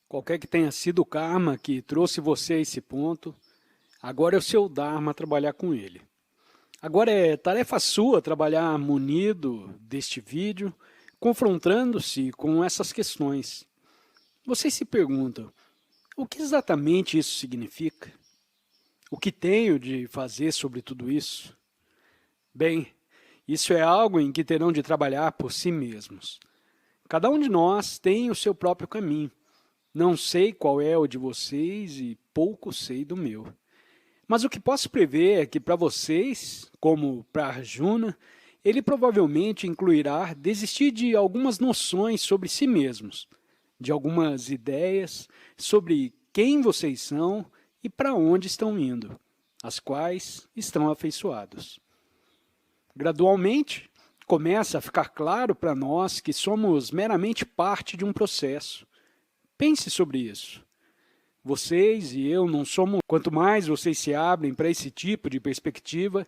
Qualquer que tenha sido o karma que trouxe você a esse ponto, agora é o seu dharma trabalhar com ele. Agora é tarefa sua trabalhar munido deste vídeo, confrontando-se com essas questões. Vocês se perguntam, o que exatamente isso significa? O que tenho de fazer sobre tudo isso? Bem, isso é algo em que terão de trabalhar por si mesmos. Cada um de nós tem o seu próprio caminho. Não sei qual é o de vocês e pouco sei do meu. Mas o que posso prever é que para vocês, como para Arjuna, ele provavelmente incluirá desistir de algumas noções sobre si mesmos, de algumas ideias sobre quem vocês são e para onde estão indo, as quais estão afeiçoados. Gradualmente, começa a ficar claro para nós que somos meramente parte de um processo. Pense sobre isso. Vocês e eu não somos... Quanto mais vocês se abrem para esse tipo de perspectiva,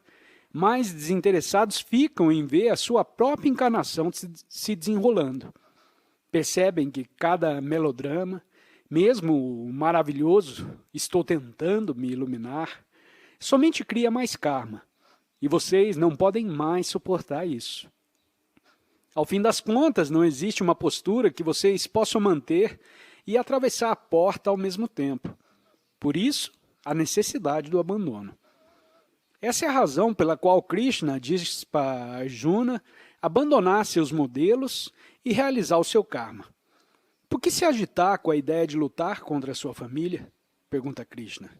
mais desinteressados ficam em ver a sua própria encarnação se desenrolando. Percebem que cada melodrama, mesmo o maravilhoso "estou tentando me iluminar", somente cria mais karma, e vocês não podem mais suportar isso. Ao fim das contas, não existe uma postura que vocês possam manter e atravessar a porta ao mesmo tempo. Por isso, a necessidade do abandono. Essa é a razão pela qual Krishna diz para Arjuna abandonar seus modelos e realizar o seu karma. Por que se agitar com a ideia de lutar contra a sua família? Pergunta Krishna.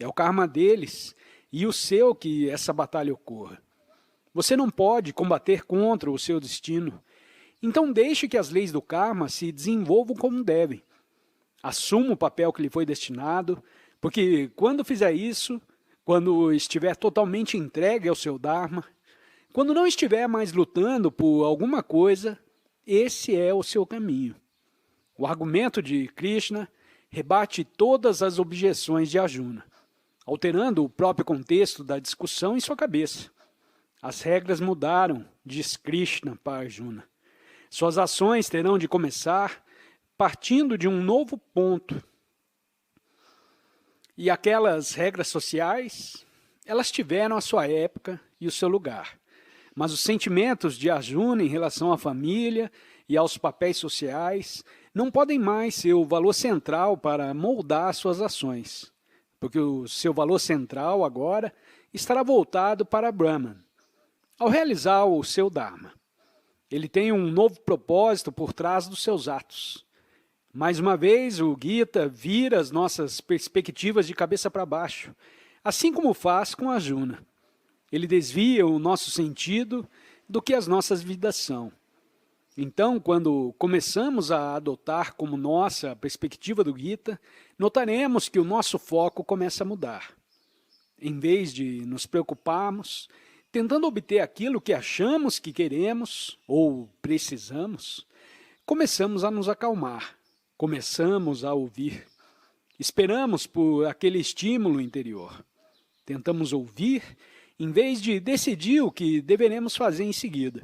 É o karma deles e o seu que essa batalha ocorra. Você não pode combater contra o seu destino. Então deixe que as leis do karma se desenvolvam como devem. Assuma o papel que lhe foi destinado, porque quando fizer isso, quando estiver totalmente entregue ao seu dharma, quando não estiver mais lutando por alguma coisa, esse é o seu caminho. O argumento de Krishna rebate todas as objeções de Arjuna, alterando o próprio contexto da discussão em sua cabeça. As regras mudaram, diz Krishna para Arjuna. Suas ações terão de começar partindo de um novo ponto. E aquelas regras sociais, elas tiveram a sua época e o seu lugar. Mas os sentimentos de Arjuna em relação à família e aos papéis sociais não podem mais ser o valor central para moldar suas ações, porque o seu valor central agora estará voltado para Brahman. Ao realizar o seu Dharma, ele tem um novo propósito por trás dos seus atos. Mais uma vez, o Gita vira as nossas perspectivas de cabeça para baixo, assim como faz com Arjuna. Ele desvia o nosso sentido do que as nossas vidas são. Então, quando começamos a adotar como nossa a perspectiva do Gita, notaremos que o nosso foco começa a mudar. Em vez de nos preocuparmos, tentando obter aquilo que achamos que queremos ou precisamos, começamos a nos acalmar. Começamos a ouvir, esperamos por aquele estímulo interior. Tentamos ouvir, em vez de decidir o que deveremos fazer em seguida.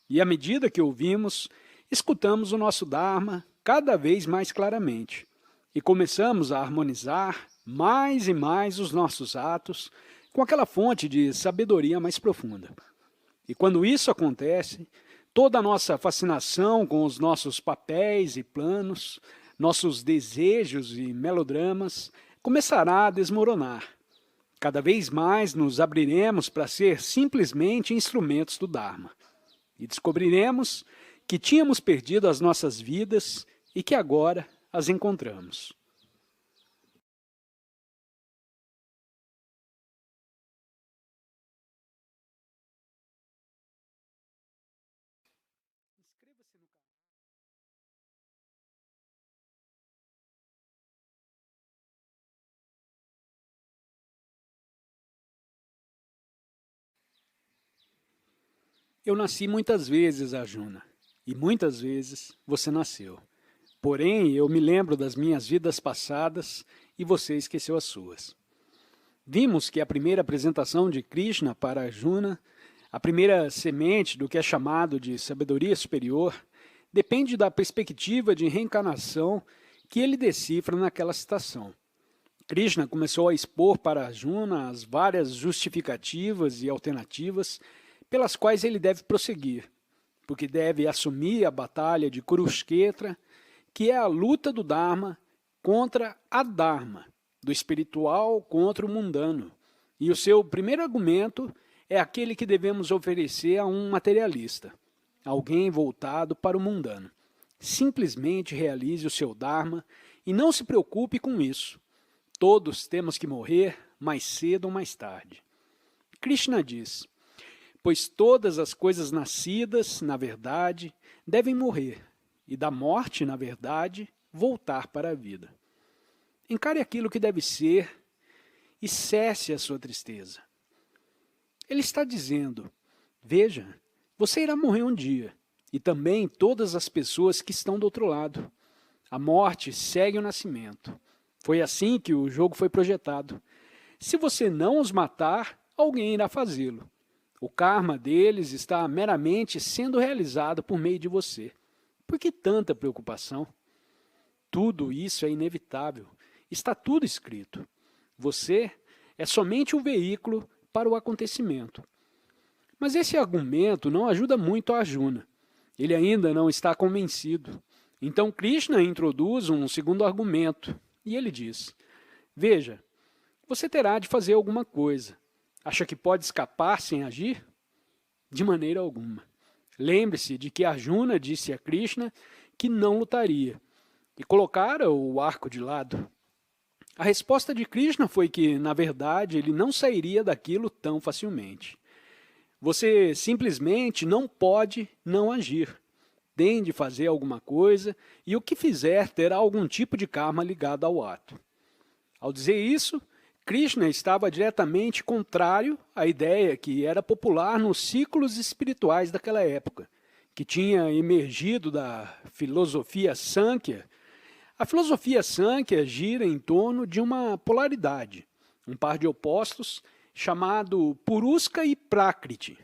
E à medida que ouvimos, escutamos o nosso Dharma cada vez mais claramente. E começamos a harmonizar mais e mais os nossos atos com aquela fonte de sabedoria mais profunda. E quando isso acontece, toda a nossa fascinação com os nossos papéis e planos, nossos desejos e melodramas, começará a desmoronar. Cada vez mais nos abriremos para ser simplesmente instrumentos do Dharma. E descobriremos que tínhamos perdido as nossas vidas e que agora as encontramos. Eu nasci muitas vezes, Arjuna, e muitas vezes você nasceu. Porém, eu me lembro das minhas vidas passadas e você esqueceu as suas. Vimos que a primeira apresentação de Krishna para Arjuna, a primeira semente do que é chamado de sabedoria superior, depende da perspectiva de reencarnação que ele decifra naquela citação. Krishna começou a expor para Arjuna as várias justificativas e alternativas pelas quais ele deve prosseguir, porque deve assumir a batalha de Kurukshetra, que é a luta do Dharma contra a Dharma, do espiritual contra o mundano. E o seu primeiro argumento é aquele que devemos oferecer a um materialista, alguém voltado para o mundano. Simplesmente realize o seu Dharma e não se preocupe com isso. Todos temos que morrer mais cedo ou mais tarde. Krishna diz, pois todas as coisas nascidas, na verdade, devem morrer, e da morte, na verdade, voltar para a vida. Encare aquilo que deve ser e cesse a sua tristeza. Ele está dizendo, veja, você irá morrer um dia, e também todas as pessoas que estão do outro lado. A morte segue o nascimento. Foi assim que o jogo foi projetado. Se você não os matar, alguém irá fazê-lo. O karma deles está meramente sendo realizado por meio de você. Por que tanta preocupação? Tudo isso é inevitável. Está tudo escrito. Você é somente um veículo para o acontecimento. Mas esse argumento não ajuda muito a Arjuna. Ele ainda não está convencido. Então Krishna introduz um segundo argumento. E ele diz, veja, você terá de fazer alguma coisa. Acha que pode escapar sem agir? De maneira alguma. Lembre-se de que Arjuna disse a Krishna que não lutaria e colocara o arco de lado. A resposta de Krishna foi que, na verdade, ele não sairia daquilo tão facilmente. Você simplesmente não pode não agir. Tem de fazer alguma coisa e o que fizer terá algum tipo de karma ligado ao ato. Ao dizer isso, Krishna estava diretamente contrário à ideia que era popular nos ciclos espirituais daquela época, que tinha emergido da filosofia Sankhya. A filosofia Sankhya gira em torno de uma polaridade, um par de opostos chamado Puruska e Prakriti.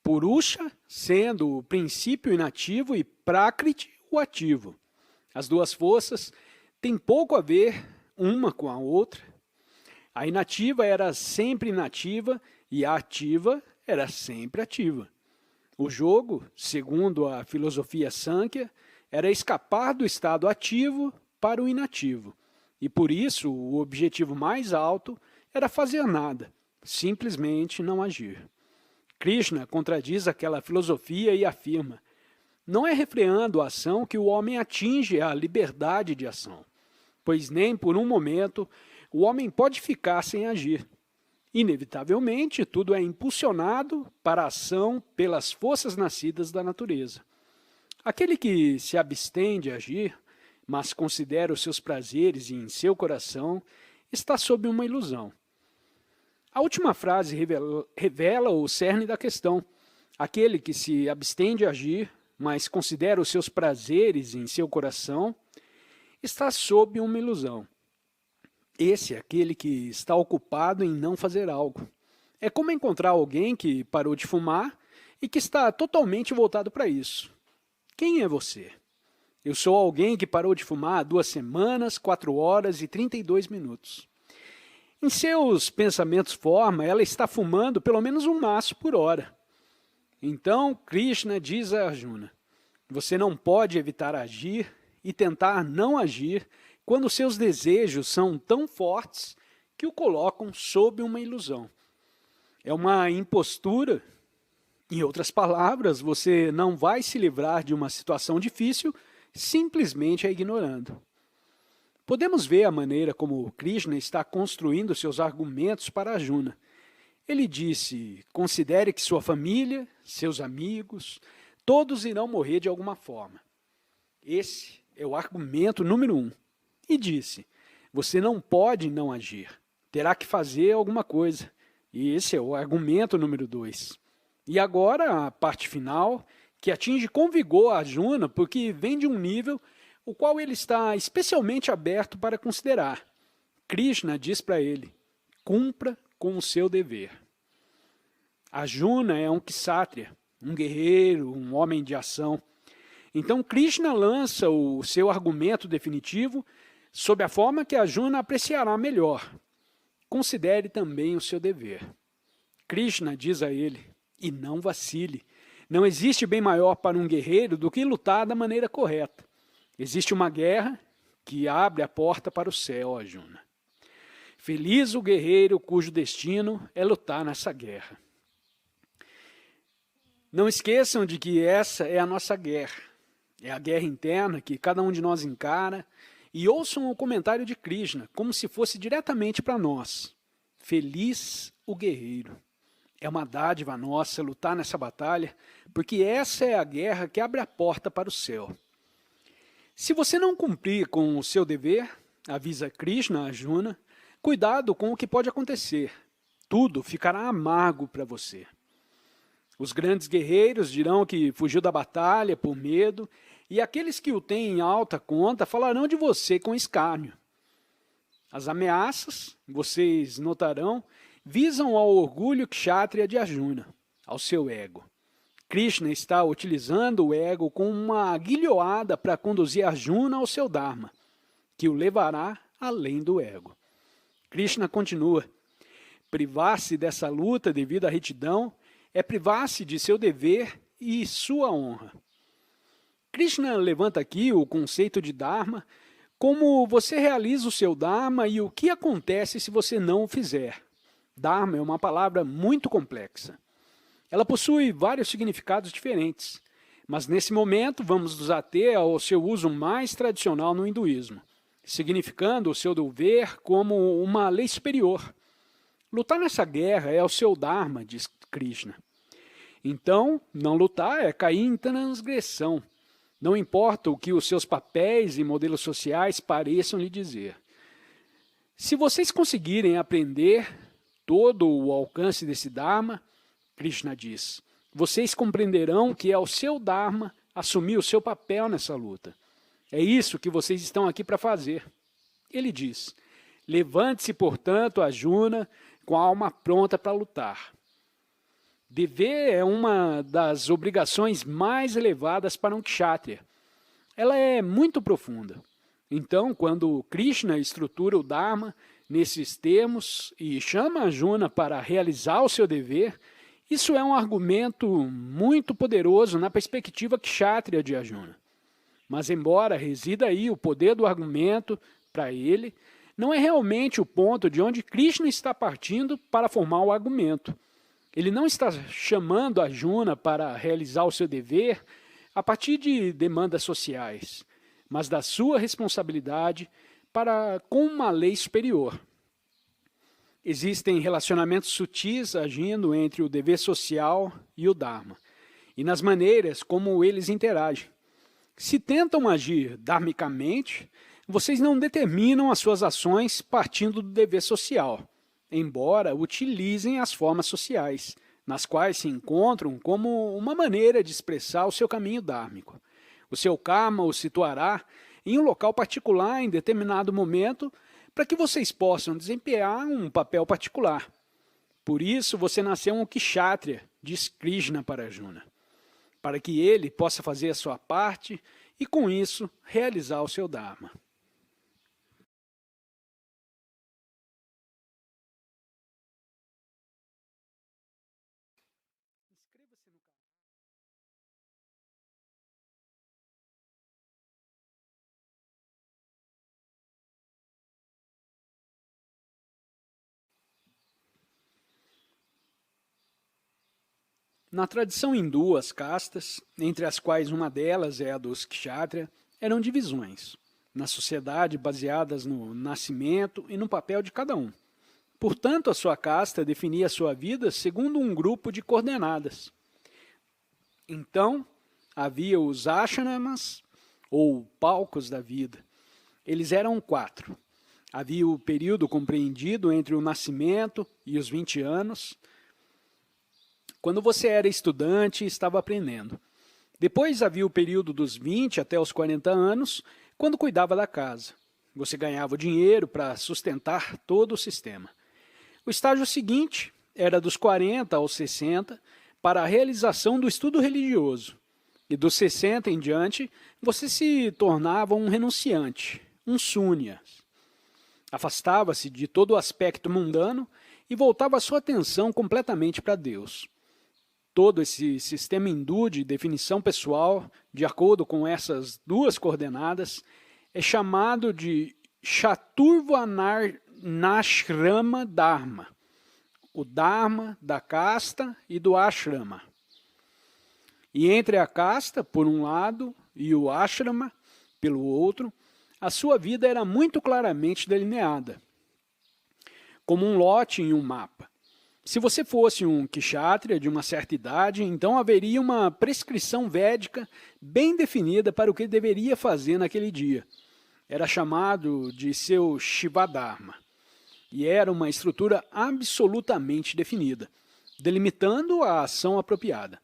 Purusha sendo o princípio inativo e Prakriti o ativo. As duas forças têm pouco a ver uma com a outra. A inativa era sempre inativa e a ativa era sempre ativa. O jogo, segundo a filosofia Sankhya, era escapar do estado ativo para o inativo. E por isso o objetivo mais alto era fazer nada, simplesmente não agir. Krishna contradiz aquela filosofia e afirma, não é refreando a ação que o homem atinge a liberdade de ação, pois nem por um momento o homem pode ficar sem agir. Inevitavelmente, tudo é impulsionado para a ação pelas forças nascidas da natureza. Aquele que se abstém de agir, mas considera os seus prazeres em seu coração, está sob uma ilusão. A última frase revela o cerne da questão. Aquele que se abstém de agir, mas considera os seus prazeres em seu coração, está sob uma ilusão. Esse é aquele que está ocupado em não fazer algo. É como encontrar alguém que parou de fumar e que está totalmente voltado para isso. Quem é você? Eu sou alguém que parou de fumar há 2 semanas, 4 horas e 32 minutos. Em seus pensamentos forma, ela está fumando pelo menos um maço por hora. Então, Krishna diz a Arjuna, você não pode evitar agir e tentar não agir quando seus desejos são tão fortes que o colocam sob uma ilusão. É uma impostura. Em outras palavras, você não vai se livrar de uma situação difícil simplesmente a ignorando. Podemos ver a maneira como Krishna está construindo seus argumentos para Arjuna. Ele disse, considere que sua família, seus amigos, todos irão morrer de alguma forma. Esse é o argumento número 1. E disse, você não pode não agir, terá que fazer alguma coisa. E esse é o argumento número 2. E agora a parte final, que atinge com vigor a Arjuna, porque vem de um nível o qual ele está especialmente aberto para considerar. Krishna diz para ele, cumpra com o seu dever. Arjuna é um kshatriya, um guerreiro, um homem de ação. Então Krishna lança o seu argumento definitivo sob a forma que Arjuna apreciará melhor. Considere também o seu dever. Krishna diz a ele, e não vacile. Não existe bem maior para um guerreiro do que lutar da maneira correta. Existe uma guerra que abre a porta para o céu, Arjuna. Feliz o guerreiro cujo destino é lutar nessa guerra. Não esqueçam de que essa é a nossa guerra. É a guerra interna que cada um de nós encara. E ouçam o comentário de Krishna, como se fosse diretamente para nós. Feliz o guerreiro. É uma dádiva nossa lutar nessa batalha, porque essa é a guerra que abre a porta para o céu. Se você não cumprir com o seu dever, avisa Krishna a Arjuna, cuidado com o que pode acontecer. Tudo ficará amargo para você. Os grandes guerreiros dirão que fugiu da batalha por medo, e aqueles que o têm em alta conta falarão de você com escárnio. As ameaças, vocês notarão, visam ao orgulho kshatriya de Arjuna, ao seu ego. Krishna está utilizando o ego como uma guilhoada para conduzir Arjuna ao seu dharma, que o levará além do ego. Krishna continua, privar-se dessa luta devido à retidão é privar-se de seu dever e sua honra. Krishna levanta aqui o conceito de dharma como você realiza o seu dharma e o que acontece se você não o fizer. Dharma é uma palavra muito complexa. Ela possui vários significados diferentes, mas nesse momento vamos nos ater ao seu uso mais tradicional no hinduísmo, significando o seu dever como uma lei superior. Lutar nessa guerra é o seu dharma, diz Krishna. Então, não lutar é cair em transgressão. Não importa o que os seus papéis e modelos sociais pareçam lhe dizer. Se vocês conseguirem aprender todo o alcance desse Dharma, Krishna diz, vocês compreenderão que é o seu Dharma assumir o seu papel nessa luta. É isso que vocês estão aqui para fazer. Ele diz, levante-se, portanto, Arjuna, com a alma pronta para lutar. Dever é uma das obrigações mais elevadas para um kshatriya. Ela é muito profunda. Então, quando Krishna estrutura o Dharma nesses termos e chama Arjuna para realizar o seu dever, isso é um argumento muito poderoso na perspectiva kshatriya de Arjuna. Mas, embora resida aí o poder do argumento para ele, não é realmente o ponto de onde Krishna está partindo para formar o argumento. Ele não está chamando Arjuna para realizar o seu dever a partir de demandas sociais, mas da sua responsabilidade para com uma lei superior. Existem relacionamentos sutis agindo entre o dever social e o Dharma, e nas maneiras como eles interagem. Se tentam agir dharmicamente, vocês não determinam as suas ações partindo do dever social, embora utilizem as formas sociais, nas quais se encontram como uma maneira de expressar o seu caminho dhármico. O seu karma o situará em um local particular em determinado momento para que vocês possam desempenhar um papel particular. Por isso você nasceu um kshatriya, diz Krishna para Arjuna, para que ele possa fazer a sua parte e com isso realizar o seu dharma. Na tradição hindu, as castas, entre as quais uma delas é a dos kshatriya, eram divisões, na sociedade baseadas no nascimento e no papel de cada um. Portanto, a sua casta definia a sua vida segundo um grupo de coordenadas. Então, havia os ashramas, ou palcos da vida. Eles eram 4. Havia o período compreendido entre o nascimento e os 20 anos, quando você era estudante e estava aprendendo. Depois havia o período dos 20 até os 40 anos, quando cuidava da casa. Você ganhava o dinheiro para sustentar todo o sistema. O estágio seguinte era dos 40 aos 60, para a realização do estudo religioso. E dos 60 em diante, você se tornava um renunciante, um súnia. Afastava-se de todo o aspecto mundano e voltava a sua atenção completamente para Deus. Todo esse sistema hindu de definição pessoal, de acordo com essas duas coordenadas, é chamado de Chaturvarnashrama Dharma, o Dharma da casta e do ashrama. E entre a casta, por um lado, e o ashrama, pelo outro, a sua vida era muito claramente delineada, como um lote em um mapa. Se você fosse um kshatriya de uma certa idade, então haveria uma prescrição védica bem definida para o que deveria fazer naquele dia. Era chamado de seu Shivadharma, e era uma estrutura absolutamente definida, delimitando a ação apropriada.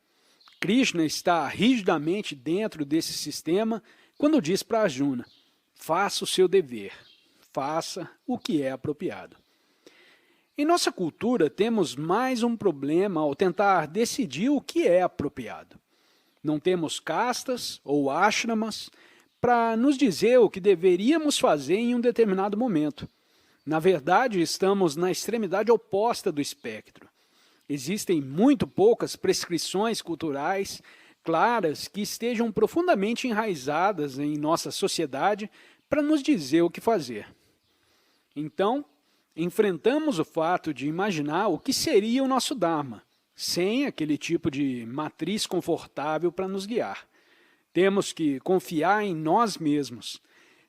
Krishna está rigidamente dentro desse sistema quando diz para Arjuna: faça o seu dever, faça o que é apropriado. Em nossa cultura, temos mais um problema ao tentar decidir o que é apropriado. Não temos castas ou ashramas para nos dizer o que deveríamos fazer em um determinado momento. Na verdade, estamos na extremidade oposta do espectro. Existem muito poucas prescrições culturais claras que estejam profundamente enraizadas em nossa sociedade para nos dizer o que fazer. Então, enfrentamos o fato de imaginar o que seria o nosso Dharma, sem aquele tipo de matriz confortável para nos guiar. Temos que confiar em nós mesmos.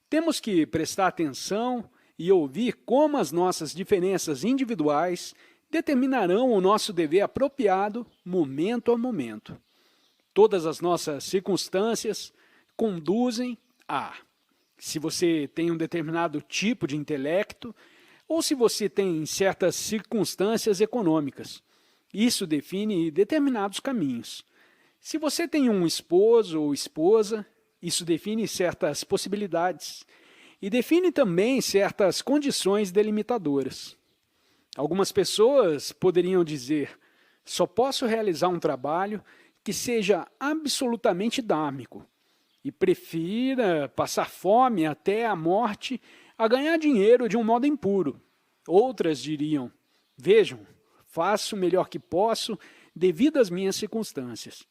Temos que prestar atenção e ouvir como as nossas diferenças individuais determinarão o nosso dever apropriado momento a momento. Todas as nossas circunstâncias conduzem a, se você tem um determinado tipo de intelecto, ou se você tem certas circunstâncias econômicas. Isso define determinados caminhos. Se você tem um esposo ou esposa, isso define certas possibilidades e define também certas condições delimitadoras. Algumas pessoas poderiam dizer: só posso realizar um trabalho que seja absolutamente dármico e prefira passar fome até a morte a ganhar dinheiro de um modo impuro. Outras diriam: vejam, faço o melhor que posso devido às minhas circunstâncias.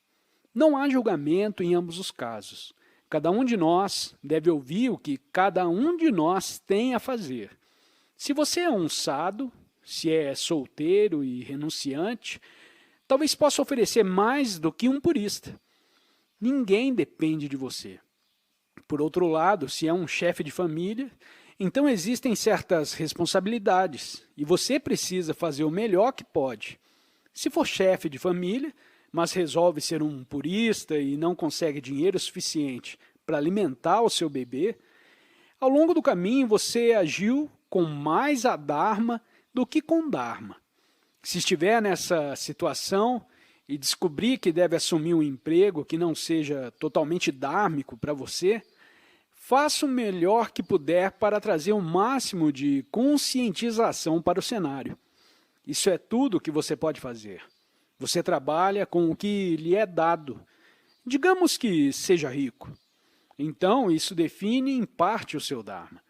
Não há julgamento em ambos os casos. Cada um de nós deve ouvir o que cada um de nós tem a fazer. Se você é um sado, se é solteiro e renunciante, talvez possa oferecer mais do que um purista. Ninguém depende de você. Por outro lado, se é um chefe de família, então existem certas responsabilidades e você precisa fazer o melhor que pode. Se for chefe de família, mas resolve ser um purista e não consegue dinheiro suficiente para alimentar o seu bebê, ao longo do caminho você agiu com mais adharma do que com dharma. Se estiver nessa situação e descobrir que deve assumir um emprego que não seja totalmente dármico para você, faça o melhor que puder para trazer o máximo de conscientização para o cenário. Isso é tudo que você pode fazer. Você trabalha com o que lhe é dado. Digamos que seja rico. Então, isso define em parte o seu Dharma.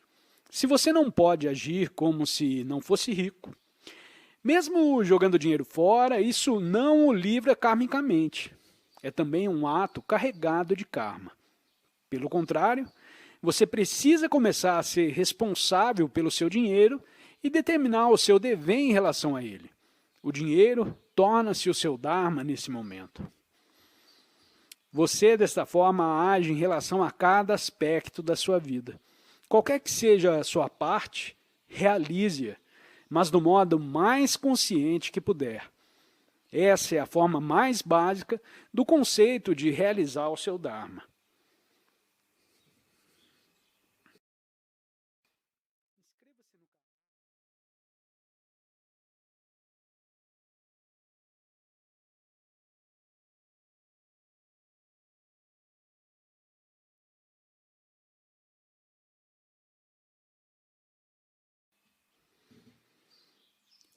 Se você não pode agir como se não fosse rico, mesmo jogando dinheiro fora, isso não o livra karmicamente. É também um ato carregado de karma. Pelo contrário, você precisa começar a ser responsável pelo seu dinheiro e determinar o seu dever em relação a ele. O dinheiro torna-se o seu Dharma nesse momento. Você, desta forma, age em relação a cada aspecto da sua vida. Qualquer que seja a sua parte, realize-a, mas do modo mais consciente que puder. Essa é a forma mais básica do conceito de realizar o seu Dharma.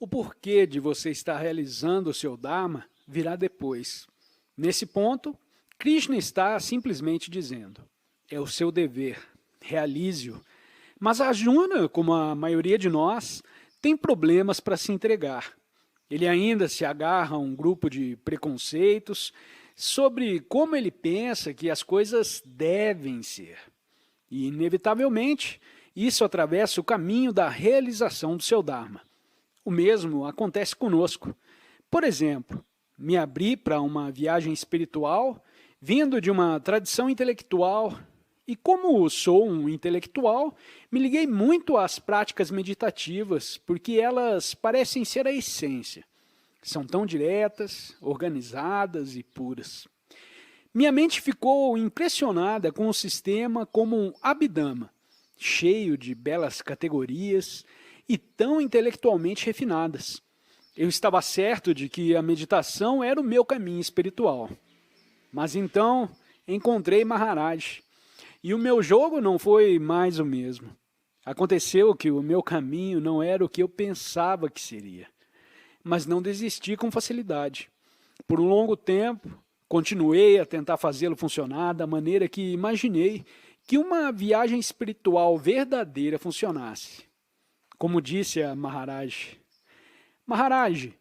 O porquê de você estar realizando o seu Dharma virá depois. Nesse ponto, Krishna está simplesmente dizendo, é o seu dever, realize-o. Mas Arjuna, como a maioria de nós, tem problemas para se entregar. Ele ainda se agarra a um grupo de preconceitos sobre como ele pensa que as coisas devem ser. E, inevitavelmente, isso atravessa o caminho da realização do seu Dharma. O mesmo acontece conosco. Por exemplo, me abri para uma viagem espiritual, vindo de uma tradição intelectual, e como sou um intelectual, me liguei muito às práticas meditativas, porque elas parecem ser a essência. São tão diretas, organizadas e puras. Minha mente ficou impressionada com o sistema como um Abhidhamma, cheio de belas categorias e tão intelectualmente refinadas. Eu estava certo de que a meditação era o meu caminho espiritual. Mas então encontrei Maharaj, e o meu jogo não foi mais o mesmo. Aconteceu que o meu caminho não era o que eu pensava que seria. Mas não desisti com facilidade. Por um longo tempo, continuei a tentar fazê-lo funcionar da maneira que imaginei que uma viagem espiritual verdadeira funcionasse. Como disse a Maharaj, Maharaj,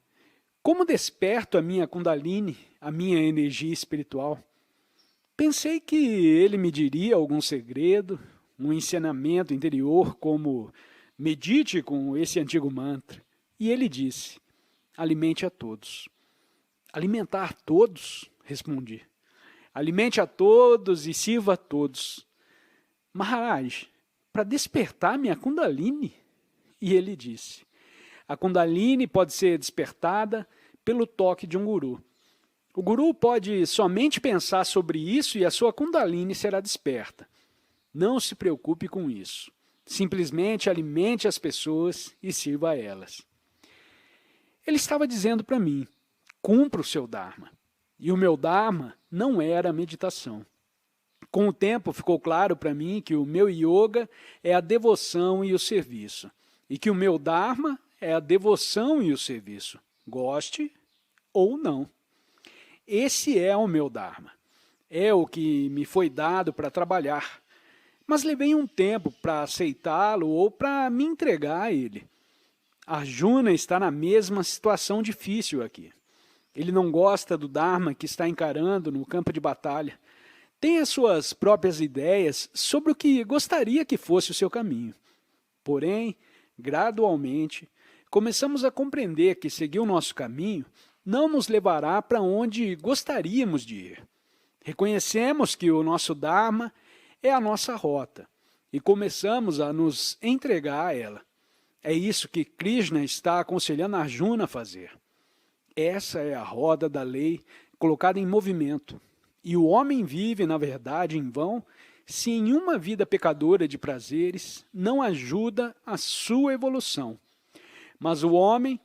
como desperto a minha Kundalini, a minha energia espiritual? Pensei que ele me diria algum segredo, um ensinamento interior como medite com esse antigo mantra. E ele disse, alimente a todos. Alimentar todos? Respondi. Alimente a todos e sirva a todos. Maharaj, para despertar minha Kundalini? E ele disse, a Kundalini pode ser despertada pelo toque de um guru. O guru pode somente pensar sobre isso e a sua Kundalini será desperta. Não se preocupe com isso. Simplesmente alimente as pessoas e sirva a elas. Ele estava dizendo para mim, cumpra o seu Dharma. E o meu Dharma não era a meditação. Com o tempo ficou claro para mim que o meu yoga é a devoção e o serviço. E que o meu Dharma é a devoção e o serviço. Goste ou não. Esse é o meu Dharma. É o que me foi dado para trabalhar. Mas levei um tempo para aceitá-lo ou para me entregar a ele. Arjuna está na mesma situação difícil aqui. Ele não gosta do Dharma que está encarando no campo de batalha. Tem as suas próprias ideias sobre o que gostaria que fosse o seu caminho. Porém, gradualmente, começamos a compreender que seguir o nosso caminho não nos levará para onde gostaríamos de ir. Reconhecemos que o nosso Dharma é a nossa rota e começamos a nos entregar a ela. É isso que Krishna está aconselhando Arjuna a fazer. Essa é a roda da lei colocada em movimento. E o homem vive, na verdade, em vão, se em uma vida pecadora de prazeres não ajuda a sua evolução. Mas o homem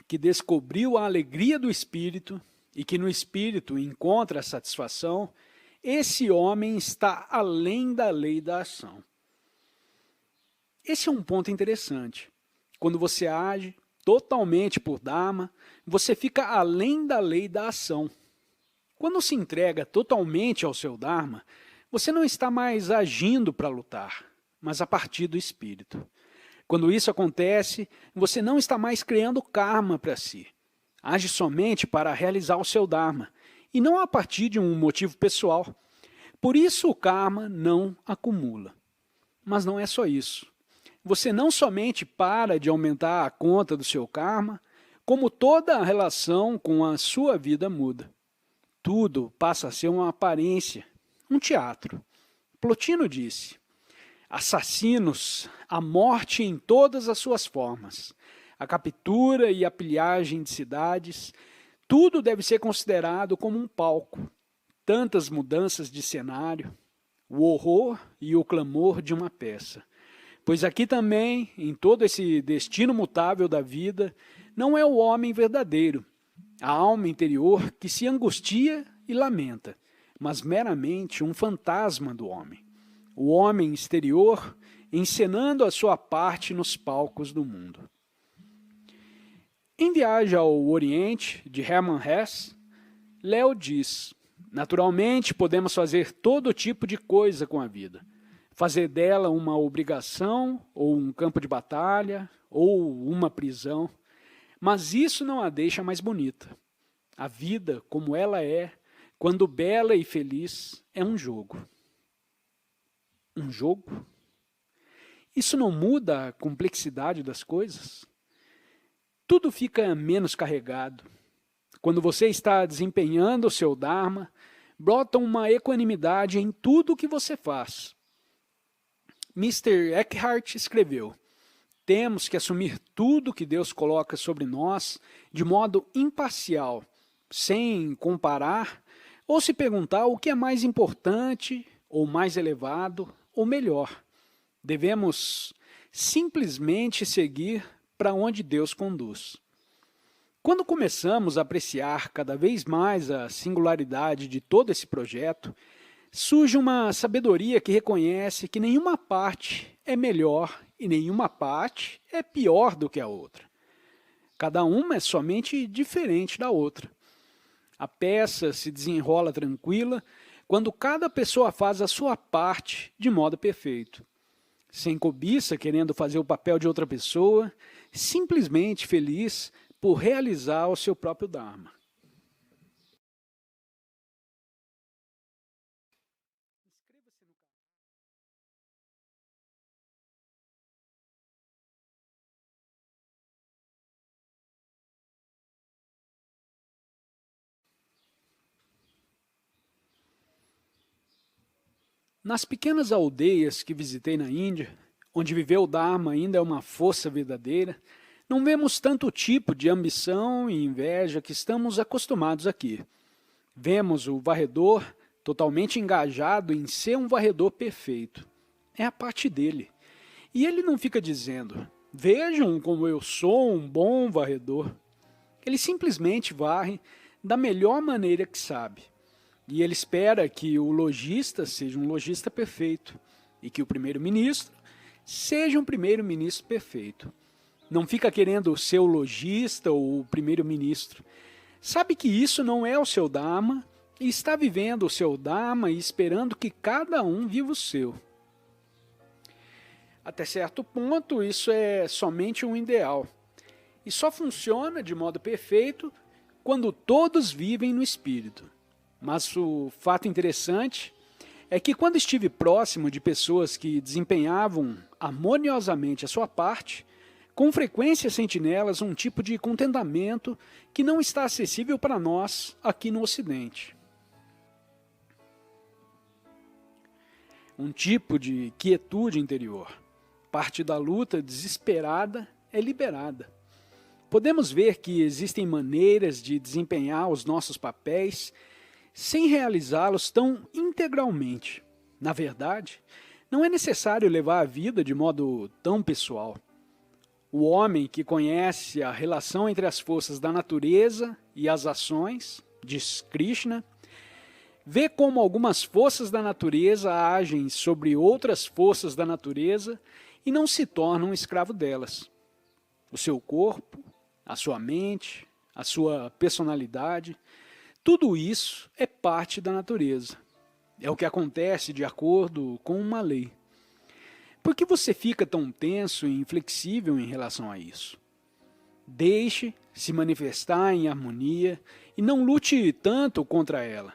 que descobriu a alegria do Espírito e que no Espírito encontra a satisfação, esse homem está além da lei da ação. Esse é um ponto interessante. Quando você age totalmente por Dharma, você fica além da lei da ação. Quando se entrega totalmente ao seu Dharma, você não está mais agindo para lutar, mas a partir do Espírito. Quando isso acontece, você não está mais criando karma para si. Age somente para realizar o seu Dharma, e não a partir de um motivo pessoal. Por isso o karma não acumula. Mas não é só isso. Você não somente para de aumentar a conta do seu karma, como toda a relação com a sua vida muda. Tudo passa a ser uma aparência, um teatro. Plotino disse, assassinos, a morte em todas as suas formas, a captura e a pilhagem de cidades, tudo deve ser considerado como um palco. Tantas mudanças de cenário, o horror e o clamor de uma peça. Pois aqui também, em todo esse destino mutável da vida, não é o homem verdadeiro, a alma interior que se angustia e lamenta, mas meramente um fantasma do homem. O homem exterior encenando a sua parte nos palcos do mundo. Em Viagem ao Oriente, de Hermann Hesse, Léo diz, Naturalmente, podemos fazer todo tipo de coisa com a vida. Fazer dela uma obrigação, ou um campo de batalha, ou uma prisão. Mas isso não a deixa mais bonita. A vida, como ela é, quando bela e feliz, é um jogo. Um jogo? Isso não muda a complexidade das coisas? Tudo fica menos carregado. Quando você está desempenhando o seu Dharma, brota uma equanimidade em tudo o que você faz. Mr. Eckhart escreveu: temos que assumir tudo que Deus coloca sobre nós de modo imparcial, sem comparar ou se perguntar o que é mais importante, ou mais elevado, ou melhor. Devemos simplesmente seguir para onde Deus conduz. Quando começamos a apreciar cada vez mais a singularidade de todo esse projeto, surge uma sabedoria que reconhece que nenhuma parte é melhor e nenhuma parte é pior do que a outra. Cada uma é somente diferente da outra. A peça se desenrola tranquila quando cada pessoa faz a sua parte de modo perfeito. Sem cobiça, querendo fazer o papel de outra pessoa, simplesmente feliz por realizar o seu próprio Dharma. Nas pequenas aldeias que visitei na Índia, onde viver o Dharma ainda é uma força verdadeira, não vemos tanto tipo de ambição e inveja que estamos acostumados aqui. Vemos o varredor totalmente engajado em ser um varredor perfeito. É a parte dele. E ele não fica dizendo: vejam como eu sou um bom varredor. Ele simplesmente varre da melhor maneira que sabe. E ele espera que o lojista seja um lojista perfeito e que o primeiro-ministro seja um primeiro-ministro perfeito. Não fica querendo ser o lojista ou o primeiro-ministro. Sabe que isso não é o seu Dharma e está vivendo o seu Dharma e esperando que cada um viva o seu. Até certo ponto, isso é somente um ideal. E só funciona de modo perfeito quando todos vivem no espírito. Mas o fato interessante é que quando estive próximo de pessoas que desempenhavam harmoniosamente a sua parte, com frequência senti nelas um tipo de contentamento que não está acessível para nós aqui no Ocidente. Um tipo de quietude interior. Parte da luta desesperada é liberada. Podemos ver que existem maneiras de desempenhar os nossos papéis sem realizá-los tão integralmente. Na verdade, não é necessário levar a vida de modo tão pessoal. O homem que conhece a relação entre as forças da natureza e as ações, diz Krishna, vê como algumas forças da natureza agem sobre outras forças da natureza e não se torna um escravo delas. O seu corpo, a sua mente, a sua personalidade, tudo isso é parte da natureza. É o que acontece de acordo com uma lei. Por que você fica tão tenso e inflexível em relação a isso? Deixe se manifestar em harmonia e não lute tanto contra ela.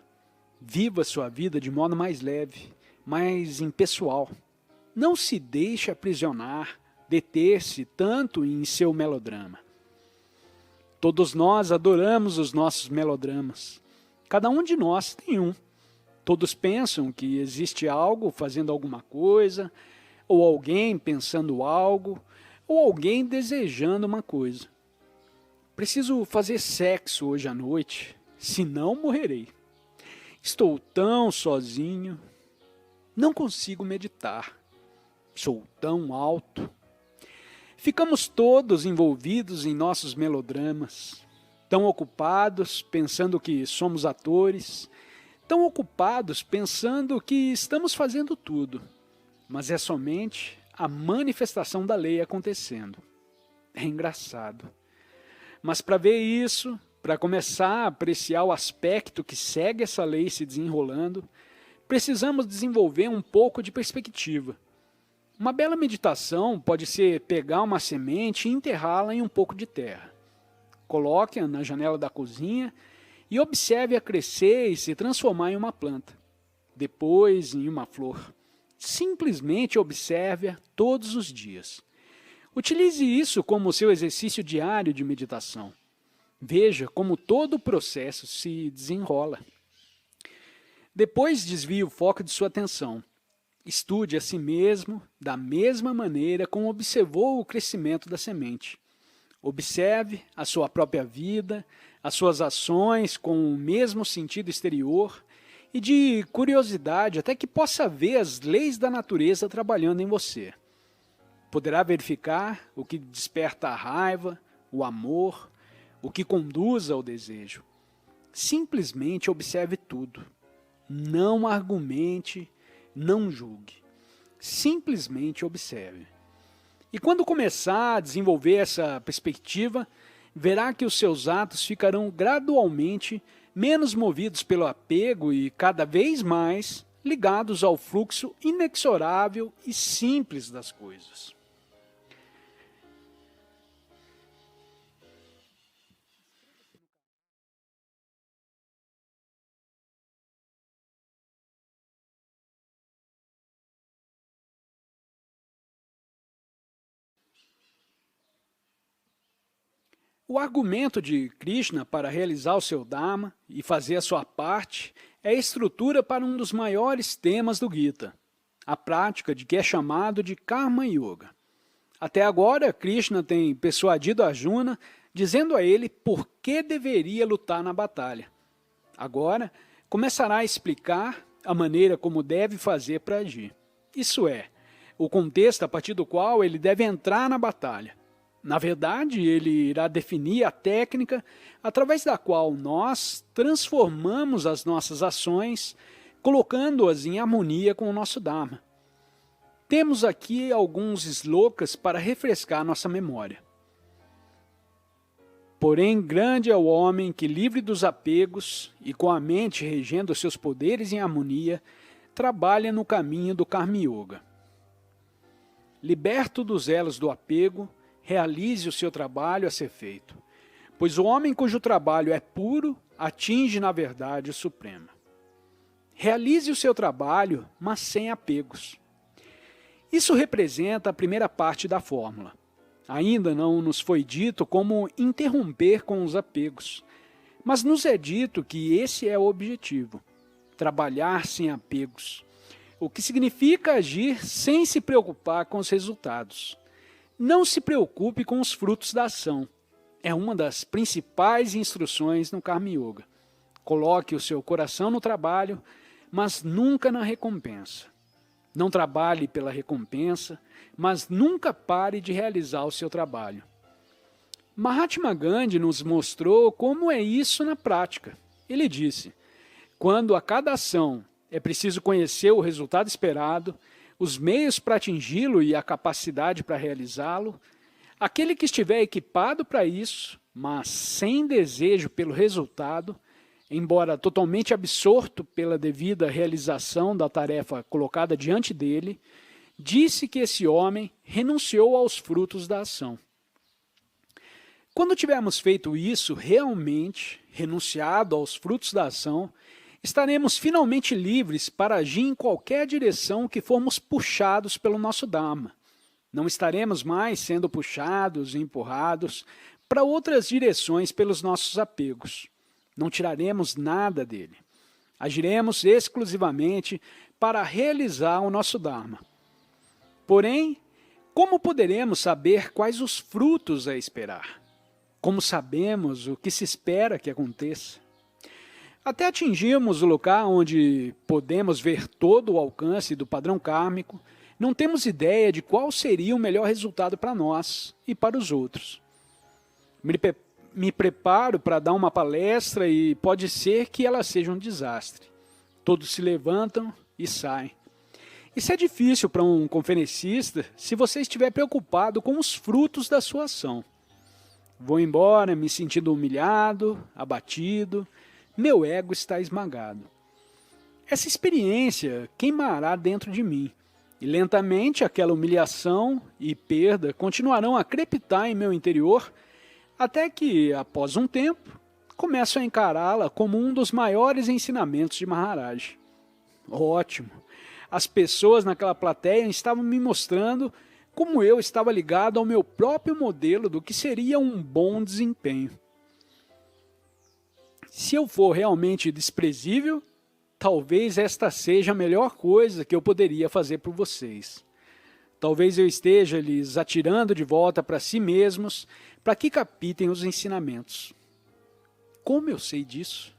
Viva sua vida de modo mais leve, mais impessoal. Não se deixe aprisionar, deter-se tanto em seu melodrama. Todos nós adoramos os nossos melodramas. Cada um de nós tem um. Todos pensam que existe algo fazendo alguma coisa, ou alguém pensando algo, ou alguém desejando uma coisa. Preciso fazer sexo hoje à noite, senão morrerei. Estou tão sozinho, não consigo meditar. Sou tão alto. Ficamos todos envolvidos em nossos melodramas, tão ocupados pensando que somos atores, tão ocupados pensando que estamos fazendo tudo, mas é somente a manifestação da lei acontecendo. É engraçado. Mas para ver isso, para começar a apreciar o aspecto que segue essa lei se desenrolando, precisamos desenvolver um pouco de perspectiva. Uma bela meditação pode ser pegar uma semente e enterrá-la em um pouco de terra. Coloque-a na janela da cozinha e observe-a crescer e se transformar em uma planta, depois em uma flor. Simplesmente observe-a todos os dias. Utilize isso como seu exercício diário de meditação. Veja como todo o processo se desenrola. Depois desvie o foco de sua atenção. Estude a si mesmo da mesma maneira como observou o crescimento da semente. Observe a sua própria vida, as suas ações com o mesmo sentido exterior e de curiosidade até que possa ver as leis da natureza trabalhando em você. Poderá verificar o que desperta a raiva, o amor, o que conduz ao desejo. Simplesmente observe tudo. Não argumente, não julgue. Simplesmente observe. E quando começar a desenvolver essa perspectiva, verá que os seus atos ficarão gradualmente menos movidos pelo apego e cada vez mais ligados ao fluxo inexorável e simples das coisas. O argumento de Krishna para realizar o seu Dharma e fazer a sua parte é a estrutura para um dos maiores temas do Gita, a prática de que é chamado de Karma Yoga. Até agora, Krishna tem persuadido Arjuna, dizendo a ele por que deveria lutar na batalha. Agora, começará a explicar a maneira como deve fazer para agir. Isso é, o contexto a partir do qual ele deve entrar na batalha. Na verdade, ele irá definir a técnica através da qual nós transformamos as nossas ações, colocando-as em harmonia com o nosso Dharma. Temos aqui alguns slokas para refrescar nossa memória. Porém, grande é o homem que, livre dos apegos e com a mente regendo seus poderes em harmonia, trabalha no caminho do Karma Yoga. Liberto dos elos do apego, realize o seu trabalho a ser feito, pois o homem cujo trabalho é puro atinge, na verdade, o Supremo. Realize o seu trabalho, mas sem apegos. Isso representa a primeira parte da fórmula. Ainda não nos foi dito como interromper com os apegos, mas nos é dito que esse é o objetivo, trabalhar sem apegos, o que significa agir sem se preocupar com os resultados. Não se preocupe com os frutos da ação. É uma das principais instruções no Karma Yoga. Coloque o seu coração no trabalho, mas nunca na recompensa. Não trabalhe pela recompensa, mas nunca pare de realizar o seu trabalho. Mahatma Gandhi nos mostrou como é isso na prática. Ele disse, quando a cada ação é preciso conhecer o resultado esperado, os meios para atingi-lo e a capacidade para realizá-lo, aquele que estiver equipado para isso, mas sem desejo pelo resultado, embora totalmente absorto pela devida realização da tarefa colocada diante dele, disse que esse homem renunciou aos frutos da ação. Quando tivermos feito isso realmente, renunciado aos frutos da ação, estaremos finalmente livres para agir em qualquer direção que formos puxados pelo nosso Dharma. Não estaremos mais sendo puxados e empurrados para outras direções pelos nossos apegos. Não tiraremos nada dele. Agiremos exclusivamente para realizar o nosso Dharma. Porém, como poderemos saber quais os frutos a esperar? Como sabemos o que se espera que aconteça? Até atingirmos o lugar onde podemos ver todo o alcance do padrão kármico, não temos ideia de qual seria o melhor resultado para nós e para os outros. Me preparo para dar uma palestra e pode ser que ela seja um desastre. Todos se levantam e saem. Isso é difícil para um conferencista se você estiver preocupado com os frutos da sua ação. Vou embora me sentindo humilhado, abatido, meu ego está esmagado. Essa experiência queimará dentro de mim, e lentamente aquela humilhação e perda continuarão a crepitar em meu interior, até que, após um tempo, começo a encará-la como um dos maiores ensinamentos de Maharaj. Ótimo! As pessoas naquela plateia estavam me mostrando como eu estava ligado ao meu próprio modelo do que seria um bom desempenho. Se eu for realmente desprezível, talvez esta seja a melhor coisa que eu poderia fazer por vocês. Talvez eu esteja lhes atirando de volta para si mesmos, para que captem os ensinamentos. Como eu sei disso?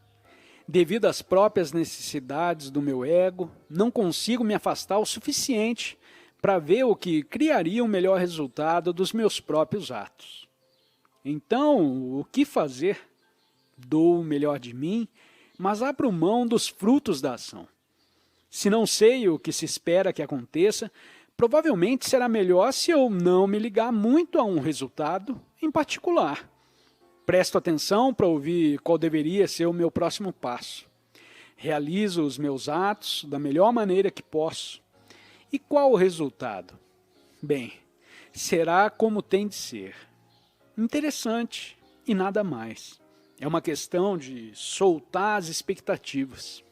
Devido às próprias necessidades do meu ego, não consigo me afastar o suficiente para ver o que criaria o melhor resultado dos meus próprios atos. Então, o que fazer? Dou o melhor de mim, mas abro mão dos frutos da ação. Se não sei o que se espera que aconteça, provavelmente será melhor se eu não me ligar muito a um resultado em particular. Presto atenção para ouvir qual deveria ser o meu próximo passo. Realizo os meus atos da melhor maneira que posso. E qual o resultado? Bem, será como tem de ser. Interessante e nada mais. É uma questão de soltar as expectativas.